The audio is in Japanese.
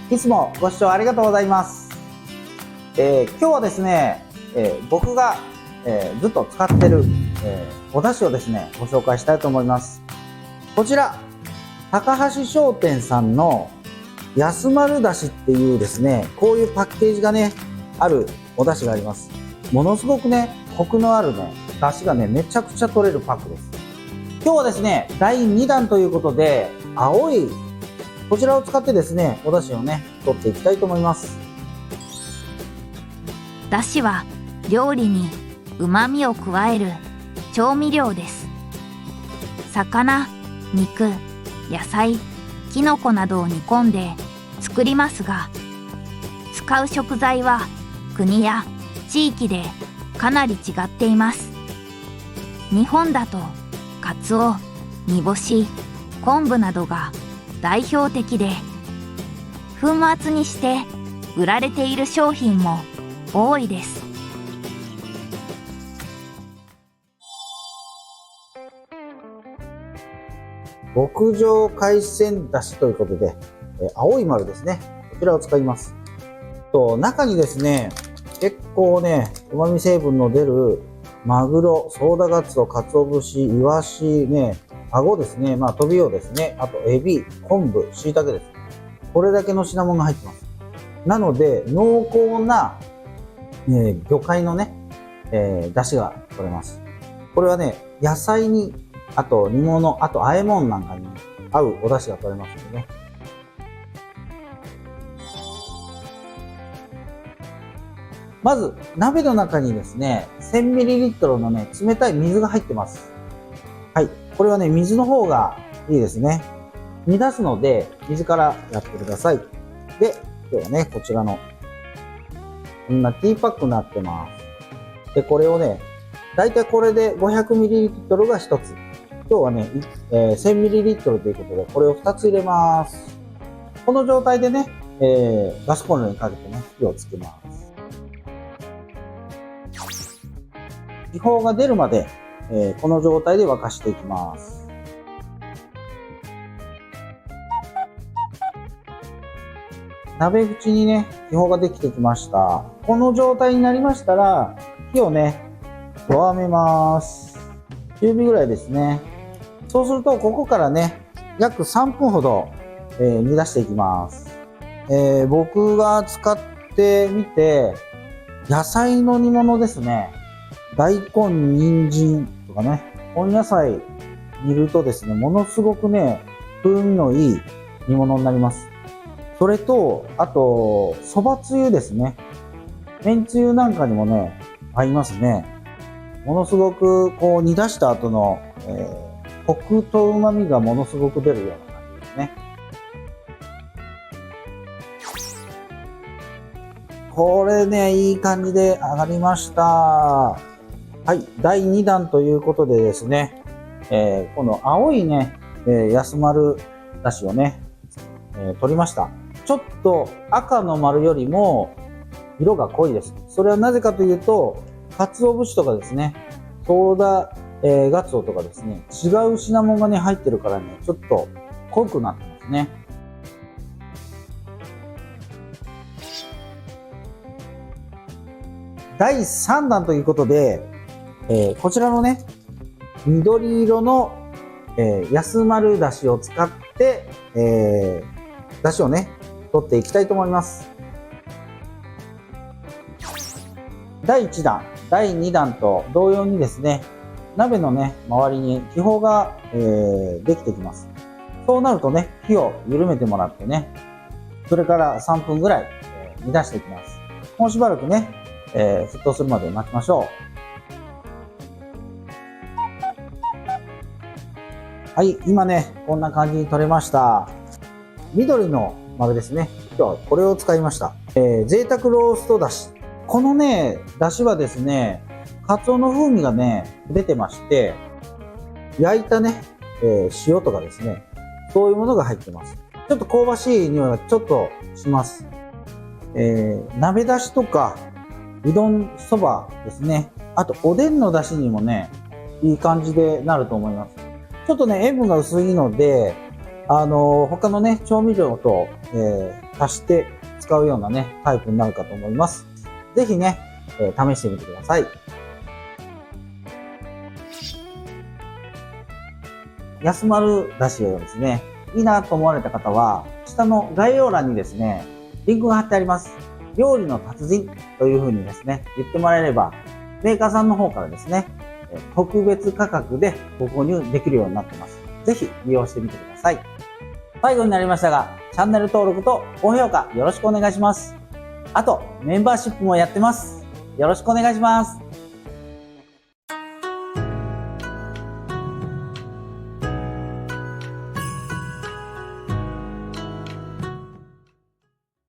いつもご視聴ありがとうございます。今日はですね、僕が、ずっと使ってる、お出汁をですね、ご紹介したいと思います。こちら、高橋商店さんの安丸だしっていうですね、こういうパッケージがね、あるお出汁があります。ものすごくね、コクのあるね、出汁がね、めちゃくちゃ取れるパックです。今日はですね、第2弾ということで、青い、こちらを使ってですね、お出汁をね、取っていきたいと思います。だしは料理に旨味を加える調味料です。魚、肉、野菜、きのこなどを煮込んで作りますが、使う食材は国や地域でかなり違っています。日本だとカツオ、煮干し、昆布などが代表的で、粉末にして売られている商品も多いです。極上海鮮だしということで、青い丸ですね。こちらを使います。中にですね、結構ね、旨味成分の出るマグロ、ソウダガツオ、カツオ節、イワシね、アゴですね、トビウオですね、あとエビ、昆布、椎茸です。これだけの品物が入ってます。なので、濃厚な、魚介のね、出汁が取れます。これはね、野菜に、あと煮物、あと和え物なんかに合うお出汁が取れますのでね。まず、鍋の中にですね、1000ml のね、冷たい水が入ってます。はい。これはね、水の方がいいですね。煮出すので、水からやってください。で、今日はね、こちらの、こんなティーパックになってます。で、これをね、だいたいこれで 500ml が1つ。今日はね、1000ml ということで、これを2つ入れます。この状態でね、ガスコンロにかけてね、火をつけます。気泡が出るまで、この状態で沸かしていきます。鍋縁にね、気泡ができてきました。この状態になりましたら、火をね、弱めます。中火ぐらいですね。そうすると、ここからね、約3分ほど、煮出していきます。僕が使ってみて、野菜の煮物ですね。大根、人参とかね、根野菜煮るとですね、ものすごくね、風味のいい煮物になります。それと、あと、蕎麦つゆですね。めんつゆなんかにもね、合いますね。ものすごく、こう、煮出した後の、コクと旨味がものすごく出るような感じですね。これね、いい感じで揚がりました。はい、第2弾ということでですね、この青いね、安丸だしをね、取りました。ちょっと赤の丸よりも色が濃いです。それはなぜかというと、鰹節とかですね、ソウダ、ガツオとかですね、違う品物がね、入ってるからね、ちょっと濃くなってますね。第3弾ということで、こちらのね、緑色の、安丸だしを使って、だしをね、取っていきたいと思います。第1弾、第2弾と同様にですね、鍋のね、周りに気泡が、できてきます。そうなるとね、火を緩めてもらってね、それから3分ぐらい、煮出していきます。もうしばらくね、沸騰するまで待ちましょう。はい、今ね、こんな感じに取れました。緑の丸ですね。今日はこれを使いました。贅沢ローストだし。このね、だしはですね、カツオの風味がね、出てまして、焼いたね、塩とかですね、そういうものが入ってます。ちょっと香ばしい匂いがちょっとします。鍋だしとか、うどんそばですね。あと、おでんのだしにもね、いい感じでなると思います。ちょっとね、塩分が薄いので、他のね、調味料と、足して使うようなね、タイプになるかと思います。ぜひね、試してみてください。安丸だしをですね、いいなと思われた方は、下の概要欄にですね、リンクが貼ってあります。料理の達人というふうにですね、言ってもらえれば、メーカーさんの方からですね、特別価格でご購入できるようになっています。ぜひ利用してみてください。最後になりましたが、チャンネル登録と高評価よろしくお願いします。あと、メンバーシップもやってます。よろしくお願いします。